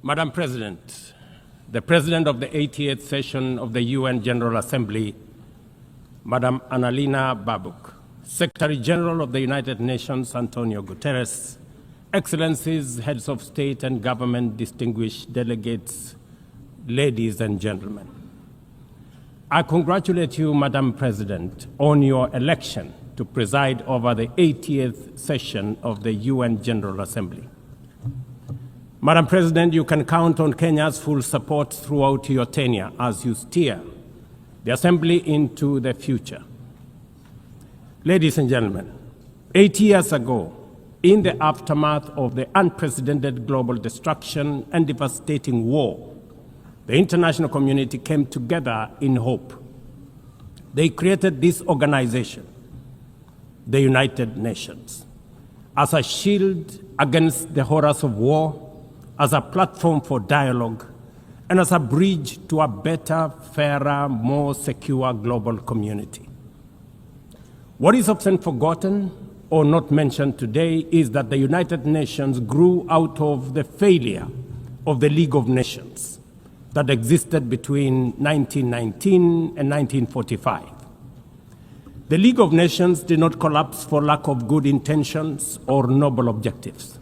Madam President, the President of the 88th session of the UN General Assembly, Madam Annalena Baerbock, Secretary General of the United Nations, Antonio Guterres, Excellencies, Heads of State and Government, distinguished delegates, ladies and gentlemen. I congratulate you, Madam President, on your election to preside over the 80th session of the UN General Assembly. Madam President, you can count on Kenya's full support throughout your tenure as you steer the Assembly into the future. Ladies and gentlemen, 8 years ago, in the aftermath of the unprecedented global destruction and devastating war, the international community came together in hope. They created this organization, the United Nations, as a shield against the horrors of war, as a platform for dialogue, and as a bridge to a better, fairer, more secure global community. What is often forgotten or not mentioned today is that the United Nations grew out of the failure of the League of Nations that existed between 1919 and 1945. The League of Nations did not collapse for lack of good intentions or noble objectives.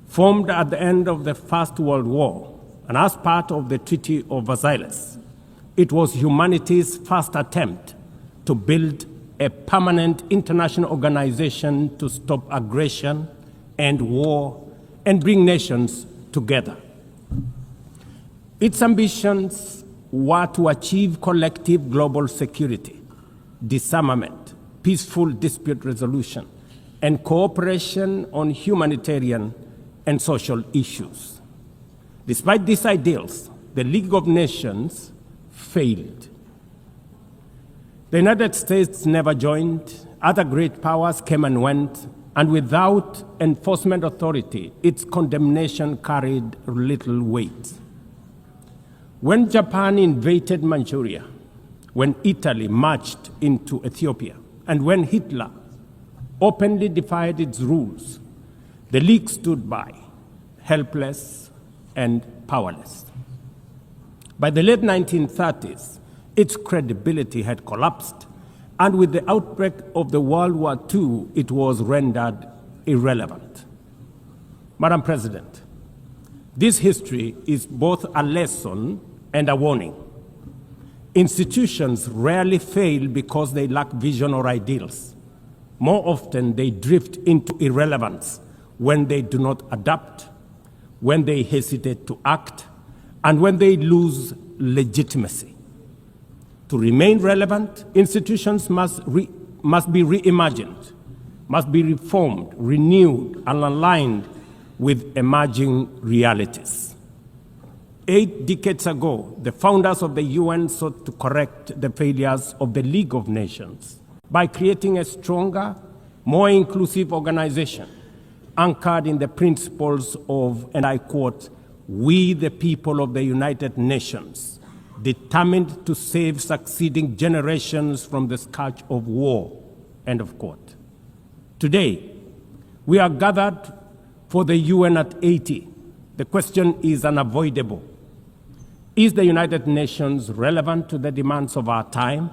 Formed at the end of the First World War and as part of the Treaty of Versailles, it was humanity's first attempt to build a permanent international organization to stop aggression and war and bring nations together. Its ambitions were to achieve collective global security, disarmament, peaceful dispute resolution, and cooperation on humanitarian and social issues. Despite these ideals, the League of Nations failed. The United States never joined, other great powers came and went, and without enforcement authority, its condemnation carried little weight. When Japan invaded Manchuria, when Italy marched into Ethiopia, and when Hitler openly defied its rules, the League stood by, helpless and powerless. By the late 1930s, its credibility had collapsed, and with the outbreak of the World War II, it was rendered irrelevant. Madam President, this history is both a lesson and a warning. Institutions rarely fail because they lack vision or ideals. More often, they drift into irrelevance when they do not adapt, when they hesitate to act, and when they lose legitimacy. To remain relevant, institutions must be reimagined, must be reformed, renewed, and aligned with emerging realities. 8 decades ago, the founders of the UN sought to correct the failures of the League of Nations by creating a stronger, more inclusive organization anchored in the principles of, and I quote, "We the people of the United Nations, determined to save succeeding generations from the scourge of war," end of quote. Today, we are gathered for the UN at 80. The question is unavoidable. Is the United Nations relevant to the demands of our time?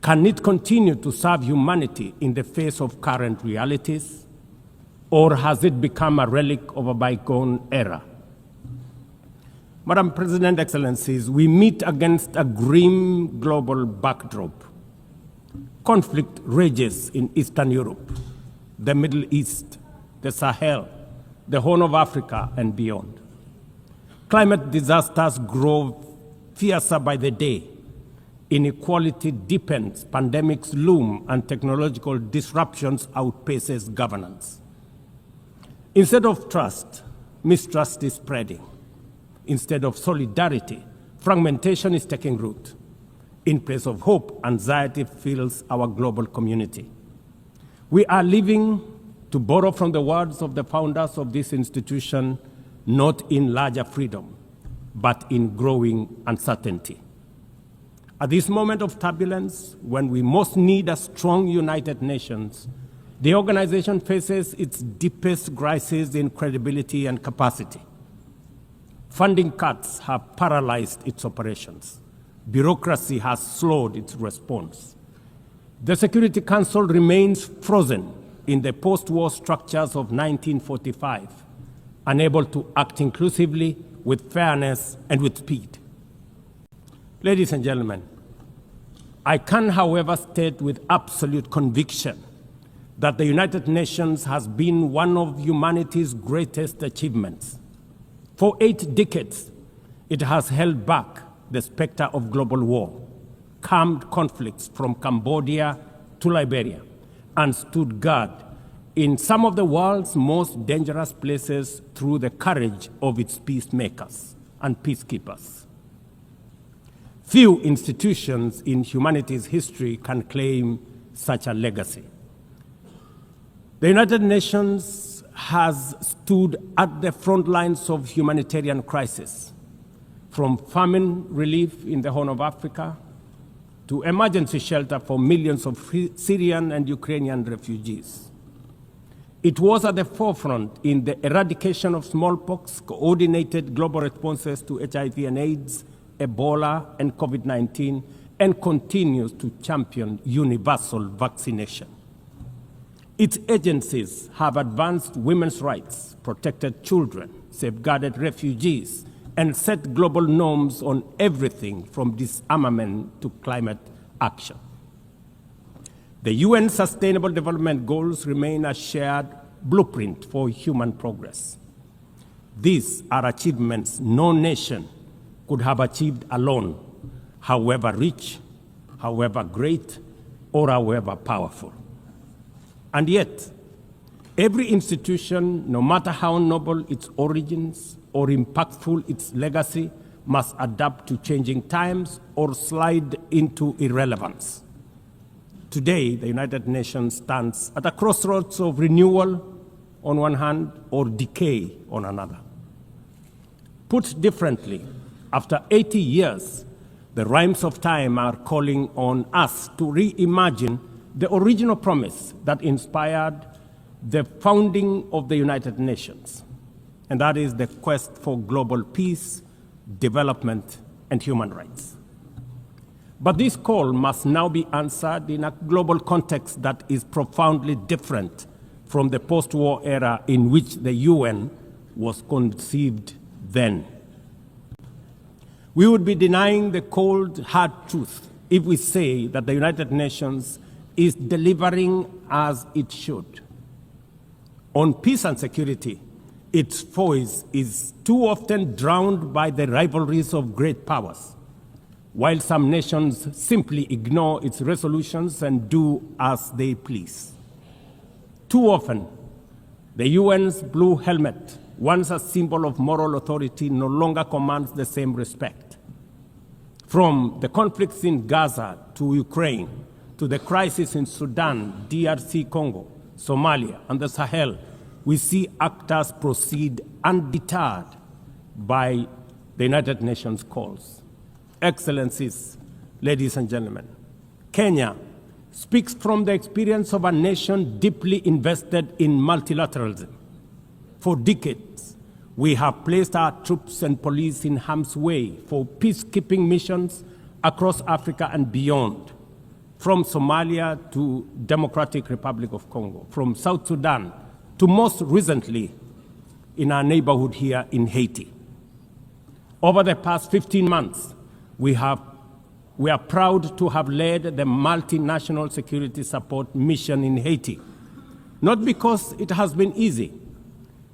Can it continue to serve humanity in the face of current realities? Or has it become a relic of a bygone era? Madam President, Excellencies, we meet against a grim global backdrop. Conflict rages in Eastern Europe, the Middle East, the Sahel, the Horn of Africa, and beyond. Climate disasters grow fiercer by the day. Inequality deepens, pandemics loom, and technological disruptions outpaces governance. Instead of trust, mistrust is spreading. Instead of solidarity, fragmentation is taking root. In place of hope, anxiety fills our global community. We are living, to borrow from the words of the founders of this institution, not in larger freedom, but in growing uncertainty. At this moment of turbulence, when we most need a strong United Nations, the organization faces its deepest crisis in credibility and capacity. Funding cuts have paralyzed its operations. Bureaucracy has slowed its response. The Security Council remains frozen in the post-war structures of 1945, unable to act inclusively, with fairness, and with speed. Ladies and gentlemen, I can, however, state with absolute conviction that the United Nations has been one of humanity's greatest achievements. For 8 decades, it has held back the specter of global war, calmed conflicts from Cambodia to Liberia, and stood guard in some of the world's most dangerous places through the courage of its peacemakers and peacekeepers. Few institutions in humanity's history can claim such a legacy. The United Nations has stood at the front lines of humanitarian crisis, from famine relief in the Horn of Africa to emergency shelter for millions of Syrian and Ukrainian refugees. It was at the forefront in the eradication of smallpox, coordinated global responses to HIV and AIDS, Ebola, and COVID-19, and continues to champion universal vaccination. Its agencies have advanced women's rights, protected children, safeguarded refugees, and set global norms on everything from disarmament to climate action. The UN Sustainable Development Goals remain a shared blueprint for human progress. These are achievements no nation could have achieved alone, however rich, however great, or however powerful. And yet, every institution, no matter how noble its origins or impactful its legacy, must adapt to changing times or slide into irrelevance. Today, the United Nations stands at a crossroads of renewal on one hand or decay on another. Put differently, after 80 years, the rhymes of time are calling on us to reimagine the original promise that inspired the founding of the United Nations, and that is the quest for global peace, development, and human rights. But this call must now be answered in a global context that is profoundly different from the post-war era in which the UN was conceived then. We would be denying the cold, hard truth if we say that the United Nations is delivering as it should. On peace and security, its voice is too often drowned by the rivalries of great powers, while some nations simply ignore its resolutions and do as they please. Too often, the UN's blue helmet, once a symbol of moral authority, no longer commands the same respect. From the conflicts in Gaza to Ukraine, to the crisis in Sudan, DRC Congo, Somalia, and the Sahel, we see actors proceed undeterred by the United Nations calls. Excellencies, ladies and gentlemen, Kenya speaks from the experience of a nation deeply invested in multilateralism. For decades, we have placed our troops and police in harm's way for peacekeeping missions across Africa and beyond, from Somalia to Democratic Republic of Congo, from South Sudan to most recently in our neighborhood here in Haiti. Over the past 15 months, we are proud to have led the multinational security support mission in Haiti, not because it has been easy,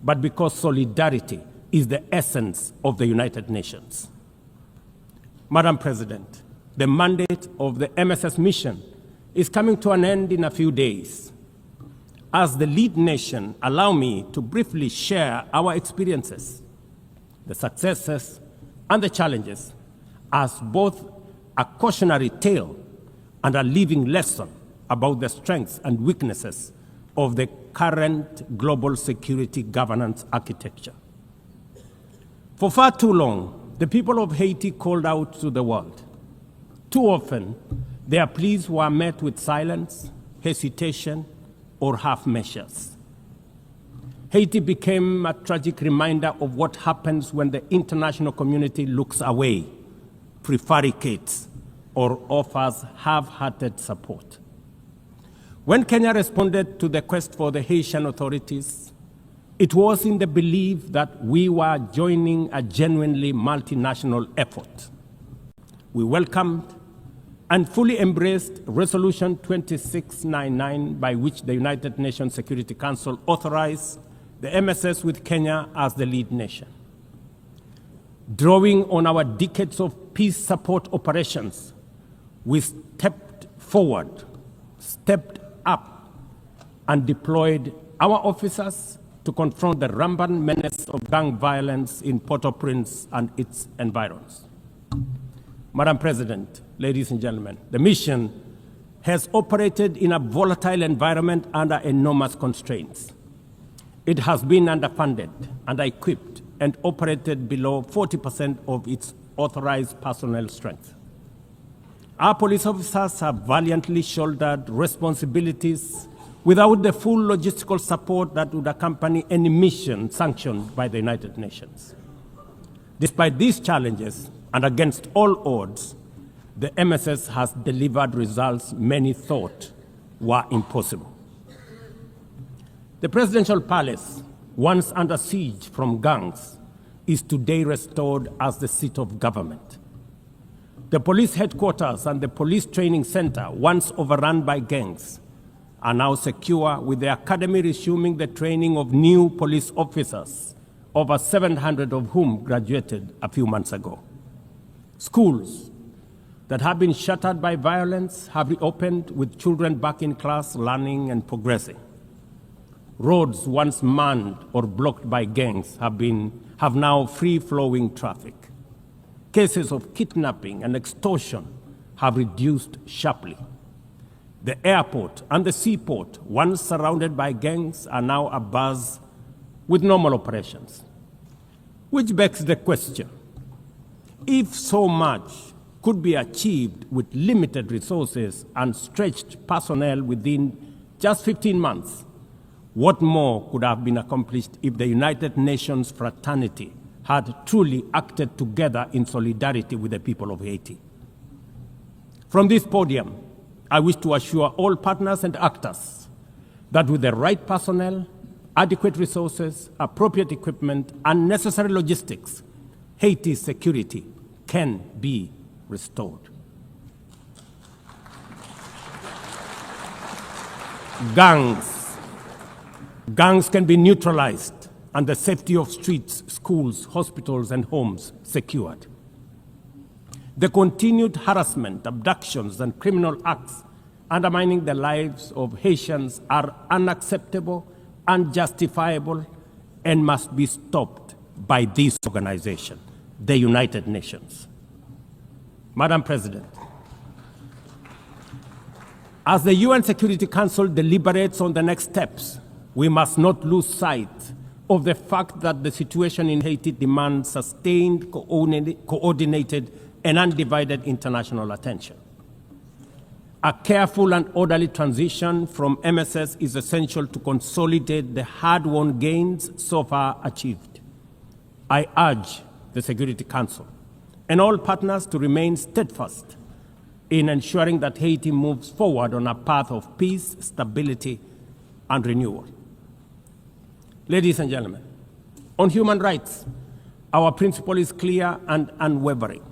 but because solidarity is the essence of the United Nations. Madam President, the mandate of the MSS mission is coming to an end in a few days. As the lead nation, allow me to briefly share our experiences, the successes and the challenges, as both a cautionary tale and a living lesson about the strengths and weaknesses of the current global security governance architecture. For far too long, the people of Haiti called out to the world. Too often, their pleas were met with silence, hesitation, or half measures. Haiti became a tragic reminder of what happens when the international community looks away, prevaricates, or offers half-hearted support. When Kenya responded to the quest for the Haitian authorities, it was in the belief that we were joining a genuinely multinational effort. We welcomed and fully embraced Resolution 2699, by which the United Nations Security Council authorized the MSS with Kenya as the lead nation. Drawing on our decades of peace support operations, we stepped forward, stepped up, and deployed our officers to confront the rampant menace of gang violence in Port-au-Prince and its environs. Madam President, ladies and gentlemen, the mission has operated in a volatile environment under enormous constraints. It has been underfunded, under-equipped, and operated below 40% of its authorized personnel strength. Our police officers have valiantly shouldered responsibilities without the full logistical support that would accompany any mission sanctioned by the United Nations. Despite these challenges, and against all odds, the MSS has delivered results many thought were impossible. The presidential palace, once under siege from gangs, is today restored as the seat of government. The police headquarters and the police training center, once overrun by gangs, are now secure, with the academy resuming the training of new police officers, over 700 of whom graduated a few months ago. Schools that have been shattered by violence have reopened, with children back in class, learning and progressing. Roads once manned or blocked by gangs have now free-flowing traffic. Cases of kidnapping and extortion have reduced sharply. The airport and the seaport, once surrounded by gangs, are now abuzz with normal operations. Which begs the question, if so much could be achieved with limited resources and stretched personnel within just 15 months, what more could have been accomplished if the United Nations fraternity had truly acted together in solidarity with the people of Haiti? From this podium, I wish to assure all partners and actors that with the right personnel, adequate resources, appropriate equipment, and necessary logistics, Haiti's security can be restored. Gangs can be neutralized and the safety of streets, schools, hospitals, and homes secured. The continued harassment, abductions, and criminal acts undermining the lives of Haitians are unacceptable, unjustifiable, and must be stopped by this organization, the United Nations. Madam President, as the UN Security Council deliberates on the next steps, we must not lose sight of the fact that the situation in Haiti demands sustained, coordinated, and undivided international attention. A careful and orderly transition from MSS is essential to consolidate the hard-won gains so far achieved. I urge the Security Council and all partners to remain steadfast in ensuring that Haiti moves forward on a path of peace, stability, and renewal. Ladies and gentlemen, on human rights, our principle is clear and unwavering.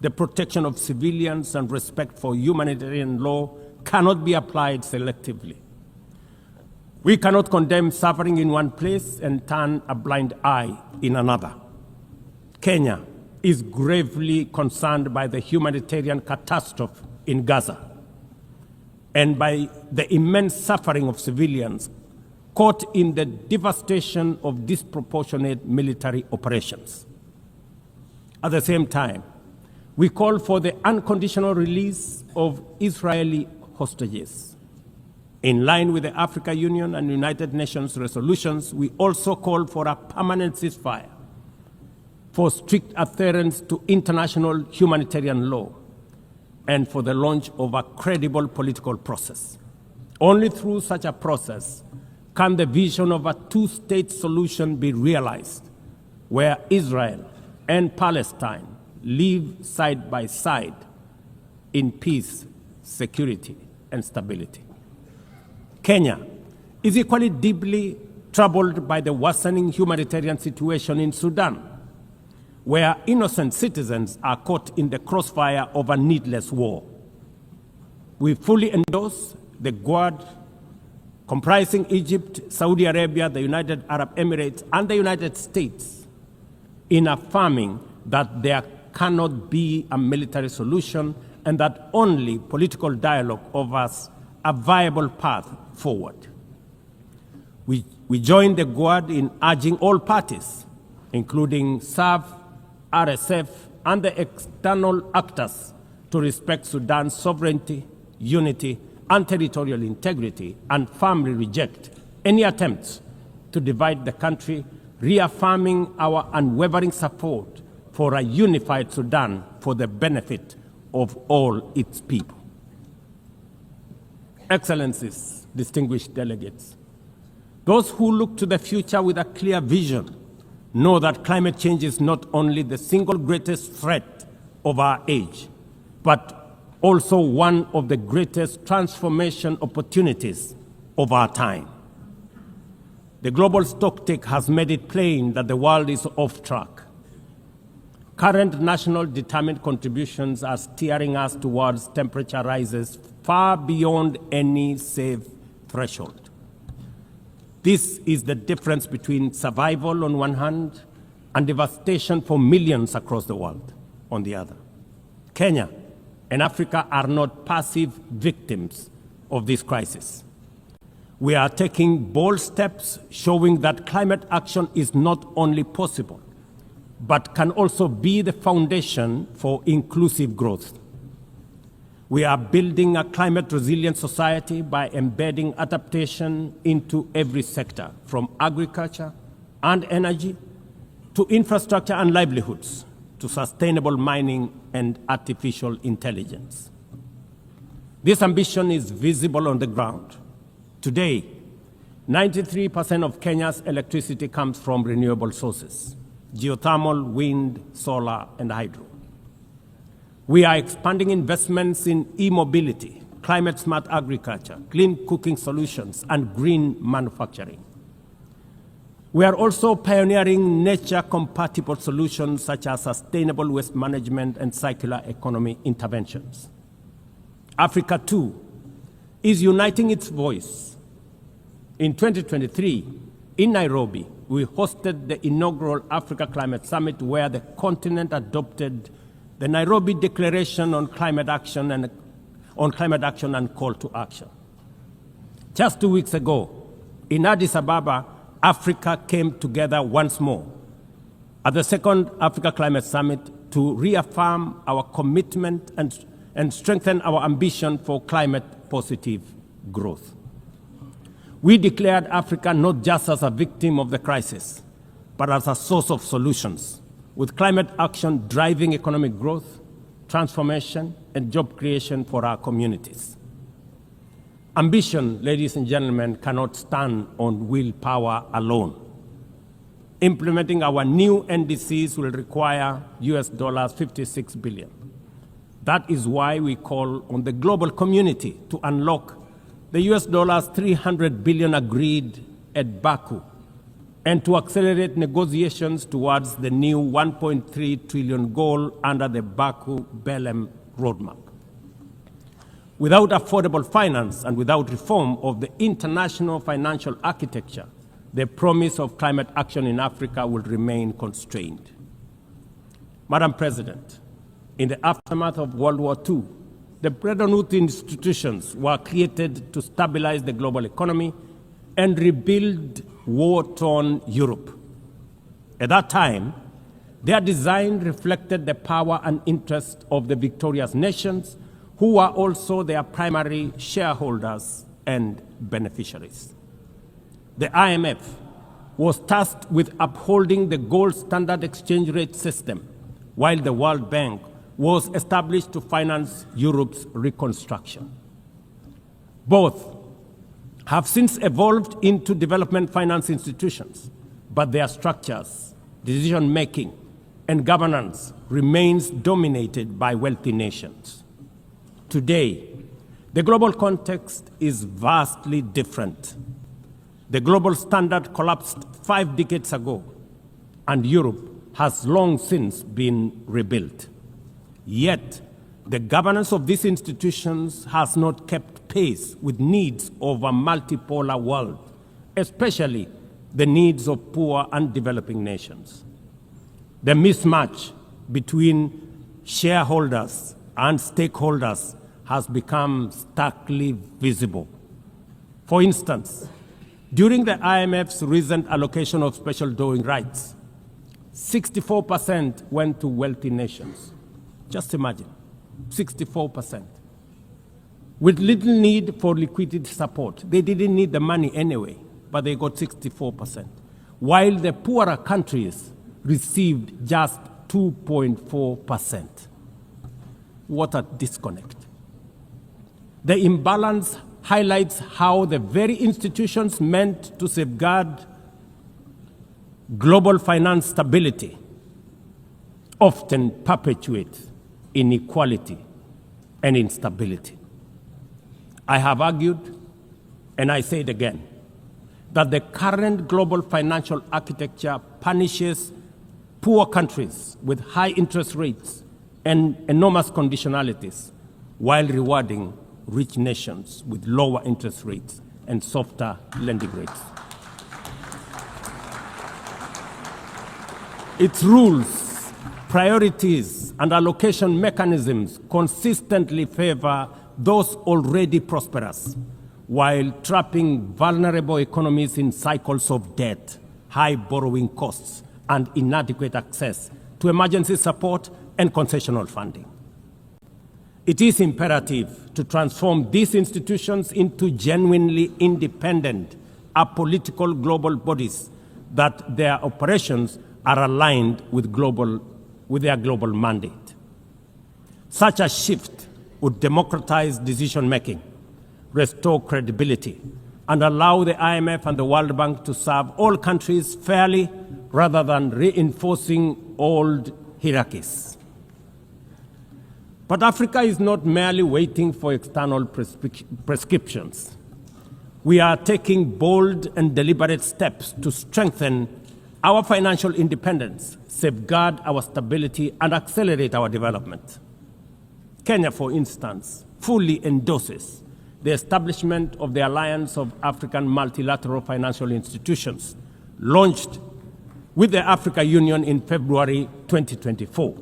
The protection of civilians and respect for humanitarian law cannot be applied selectively. We cannot condemn suffering in one place and turn a blind eye in another. Kenya is gravely concerned by the humanitarian catastrophe in Gaza and by the immense suffering of civilians caught in the devastation of disproportionate military operations. At the same time, we call for the unconditional release of Israeli hostages. In line with the African Union and United Nations resolutions, we also call for a permanent ceasefire, for strict adherence to international humanitarian law, and for the launch of a credible political process. Only through such a process can the vision of a two-state solution be realized, where Israel and Palestine live side by side in peace, security, and stability. Kenya is equally deeply troubled by the worsening humanitarian situation in Sudan, where innocent citizens are caught in the crossfire of a needless war. We fully endorse the Quad, comprising Egypt, Saudi Arabia, the United Arab Emirates, and the United States, in affirming that there cannot be a military solution and that only political dialogue offers a viable path forward. We join the Quad in urging all parties, including SAF, RSF, and the external actors, to respect Sudan's sovereignty, unity, and territorial integrity, and firmly reject any attempts to divide the country, reaffirming our unwavering support for a unified Sudan for the benefit of all its people. Excellencies, distinguished delegates, those who look to the future with a clear vision know that climate change is not only the single greatest threat of our age, but also one of the greatest transformation opportunities of our time. The global stocktake has made it plain that the world is off track. Current national determined contributions are steering us towards temperature rises far beyond any safe threshold. This is the difference between survival on one hand and devastation for millions across the world on the other. Kenya and Africa are not passive victims of this crisis. We are taking bold steps showing that climate action is not only possible, but can also be the foundation for inclusive growth. We are building a climate-resilient society by embedding adaptation into every sector, from agriculture and energy to infrastructure and livelihoods, to sustainable mining and artificial intelligence. This ambition is visible on the ground. Today, 93% of Kenya's electricity comes from renewable sources: geothermal, wind, solar, and hydro. We are expanding investments in e-mobility, climate-smart agriculture, clean cooking solutions, and green manufacturing. We are also pioneering nature-compatible solutions such as sustainable waste management and circular economy interventions. Africa, too, is uniting its voice. In 2023, in Nairobi, we hosted the inaugural Africa Climate Summit, where the continent adopted the Nairobi Declaration on Climate Action and Call to Action. Just 2 weeks ago, in Addis Ababa, Africa came together once more at the second Africa Climate Summit to reaffirm our commitment and strengthen our ambition for climate-positive growth. We declared Africa not just as a victim of the crisis, but as a source of solutions, with climate action driving economic growth, transformation, and job creation for our communities. Ambition, ladies and gentlemen, cannot stand on willpower alone. Implementing our new NDCs will require $56 billion. That is why we call on the global community to unlock the $300 billion agreed at Baku, and to accelerate negotiations towards the new $1.3 trillion goal under the Baku-Belém roadmap. Without affordable finance and without reform of the international financial architecture, the promise of climate action in Africa will remain constrained. Madam President, in the aftermath of World War II, the Bretton Woods institutions were created to stabilize the global economy and rebuild war-torn Europe. At that time, their design reflected the power and interest of the victorious nations, who were also their primary shareholders and beneficiaries. The IMF was tasked with upholding the gold standard exchange rate system, while the World Bank was established to finance Europe's reconstruction. Both have since evolved into development finance institutions, but their structures, decision-making, and governance remains dominated by wealthy nations. Today, the global context is vastly different. The global standard collapsed 5 decades ago, and Europe has long since been rebuilt. Yet, the governance of these institutions has not kept pace with needs of a multipolar world, especially the needs of poor and developing nations. The mismatch between shareholders and stakeholders has become starkly visible. For instance, during the IMF's recent allocation of special drawing rights, 64% went to wealthy nations. Just imagine, 64%. With little need for liquidity support. They didn't need the money anyway, but they got 64%. While the poorer countries received just 2.4%. What a disconnect. The imbalance highlights how the very institutions meant to safeguard global finance stability often perpetuate inequality and instability. I have argued, and I say it again, that the current global financial architecture punishes poor countries with high interest rates and enormous conditionalities while rewarding rich nations with lower interest rates and softer lending rates. Its rules, priorities, and allocation mechanisms consistently favor those already prosperous, while trapping vulnerable economies in cycles of debt, high borrowing costs, and inadequate access to emergency support and concessional funding. It is imperative to transform these institutions into genuinely independent, apolitical global bodies that their operations are aligned with their global mandate. Such a shift would democratize decision-making, restore credibility, and allow the IMF and the World Bank to serve all countries fairly rather than reinforcing old hierarchies. But Africa is not merely waiting for external prescriptions. We are taking bold and deliberate steps to strengthen our financial independence, safeguard our stability, and accelerate our development. Kenya, for instance, fully endorses the establishment of the Alliance of African Multilateral Financial Institutions, launched with the Africa Union in February 2024.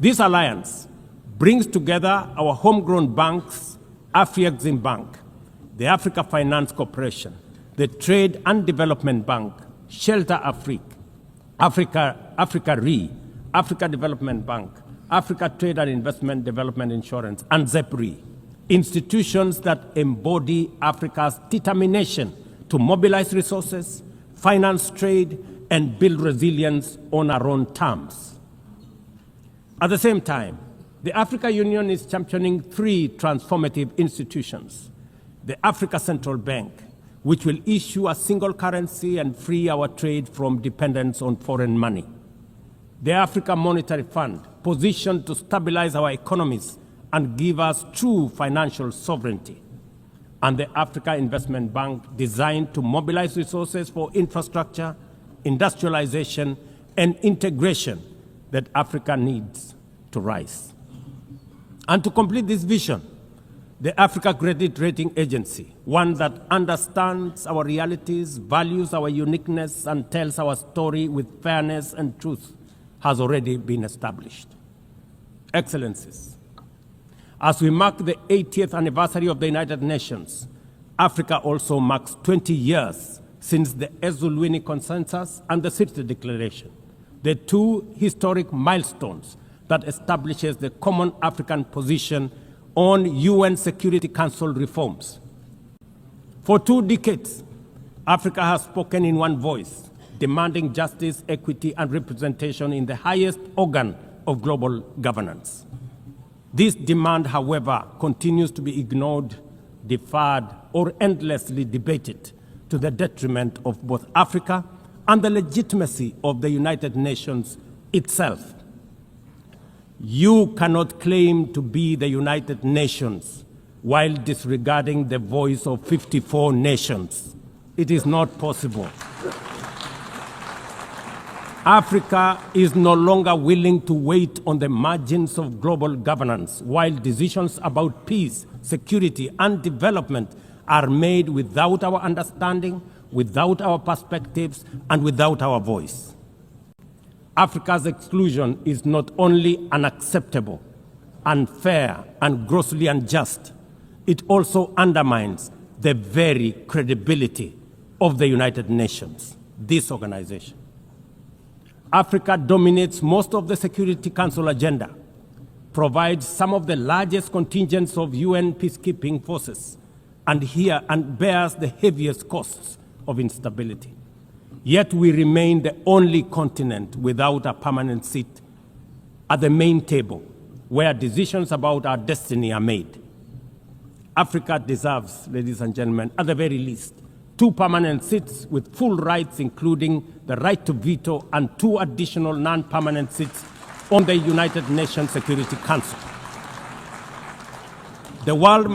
This alliance brings together our homegrown banks, Afrexim Bank, the Africa Finance Corporation, the Trade and Development Bank, Shelter Africa Re, Africa Development Bank, Africa Trade and Investment Development Insurance, and ZEPRI, institutions that embody Africa's determination to mobilize resources, finance trade, and build resilience on our own terms. At the same time, the Africa Union is championing 3 transformative institutions: the Africa Central Bank, which will issue a single currency and free our trade from dependence on foreign money; the Africa Monetary Fund, positioned to stabilize our economies and give us true financial sovereignty; and the Africa Investment Bank, designed to mobilize resources for infrastructure, industrialization, and integration that Africa needs to rise. And to complete this vision, the Africa Credit Rating Agency, one that understands our realities, values our uniqueness, and tells our story with fairness and truth, has already been established. Excellencies, as we mark the 80th anniversary of the United Nations, Africa also marks 20 years since the Ezulwini Consensus and the City Declaration, the 2 historic milestones that establishes the common African position on UN Security Council reforms. For 2 decades, Africa has spoken in one voice, demanding justice, equity, and representation in the highest organ of global governance. This demand, however, continues to be ignored deferred, or endlessly debated to the detriment of both Africa and the legitimacy of the United Nations itself. You cannot claim to be the United Nations while disregarding the voice of 54 nations. It is not possible. Africa is no longer willing to wait on the margins of global governance while decisions about peace, security, and development are made without our understanding, without our perspectives, and without our voice. Africa's exclusion is not only unacceptable, unfair, and grossly unjust, it also undermines the very credibility of the United Nations, this organization. Africa dominates most of the Security Council agenda, provides some of the largest contingents of UN peacekeeping forces, and bears the heaviest costs of instability. Yet we remain the only continent without a permanent seat at the main table where decisions about our destiny are made. Africa deserves, ladies and gentlemen, at the very least, 2 permanent seats with full rights, including the right to veto, and 2 additional non-permanent seats on the United Nations Security Council. The world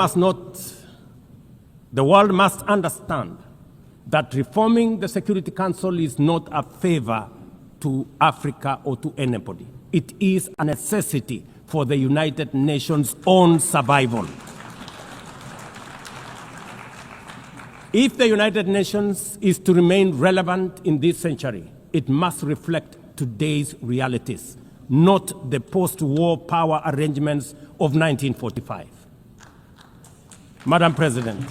must understand that reforming the Security Council is not a favor to Africa or to anybody. It is a necessity for the United Nations' own survival. If the United Nations is to remain relevant in this century, it must reflect today's realities, not the post-war power arrangements of 1945. Madam President,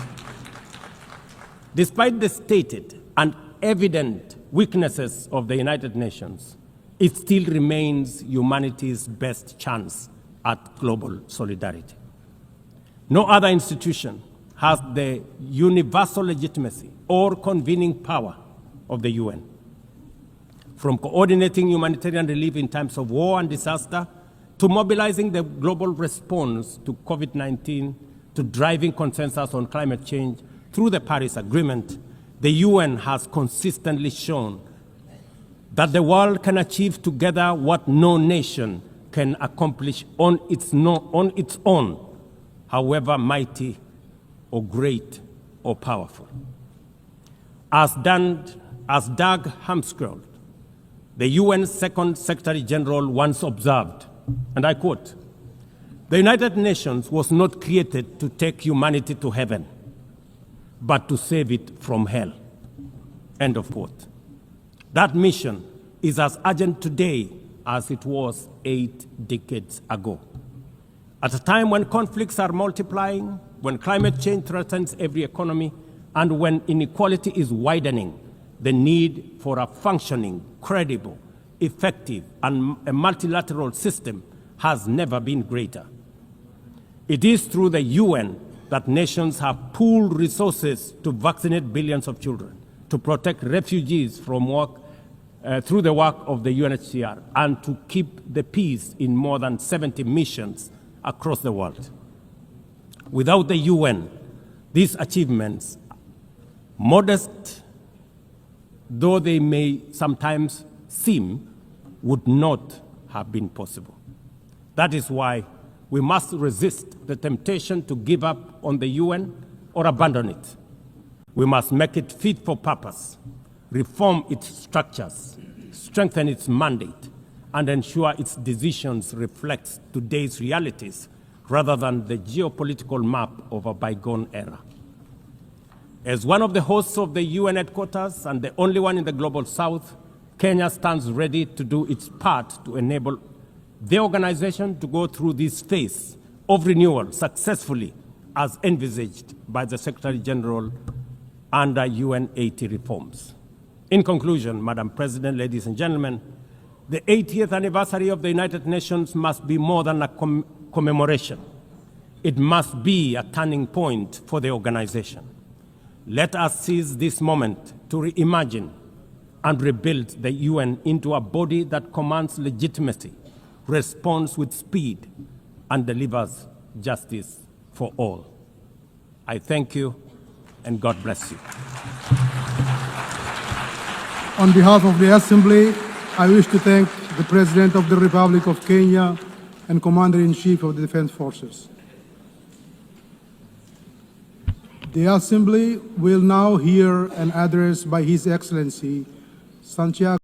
despite the stated and evident weaknesses of the United Nations, it still remains humanity's best chance at global solidarity. No other institution has the universal legitimacy or convening power of the UN. From coordinating humanitarian relief in times of war and disaster, to mobilizing the global response to COVID-19, to driving consensus on climate change through the Paris Agreement, the UN has consistently shown that the world can achieve together what no nation can accomplish on its own, however mighty or great or powerful. As Dag Hammarskjöld, the UN's Second Secretary General, once observed, and I quote, "The United Nations was not created to take humanity to heaven, but to save it from hell." End of quote. That mission is as urgent today as it was 8 decades ago. At a time when conflicts are multiplying, when climate change threatens every economy, and when inequality is widening, the need for a functioning, credible, effective, and a multilateral system has never been greater. It is through the UN that nations have pooled resources to vaccinate billions of children, to protect refugees from through the work of the UNHCR, and to keep the peace in more than 70 missions across the world. Without the UN, these achievements, modest though they may sometimes seem, would not have been possible. That is why we must resist the temptation to give up on the UN or abandon it. We must make it fit for purpose, reform its structures, strengthen its mandate, and ensure its decisions reflect today's realities rather than the geopolitical map of a bygone era. As one of the hosts of the UN headquarters and the only one in the Global South, Kenya stands ready to do its part to enable the organization to go through this phase of renewal successfully as envisaged by the Secretary General under UN 80 reforms. In conclusion, Madam President, ladies and gentlemen, the 80th anniversary of the United Nations must be more than a commemoration. It must be a turning point for the organization. Let us seize this moment to reimagine and rebuild the UN into a body that commands legitimacy, responds with speed, and delivers justice for all. I thank you, and God bless you. On behalf of the Assembly, I wish to thank the President of the Republic of Kenya and Commander-in-Chief of the Defense Forces. The Assembly will now hear an address by His Excellency Santiago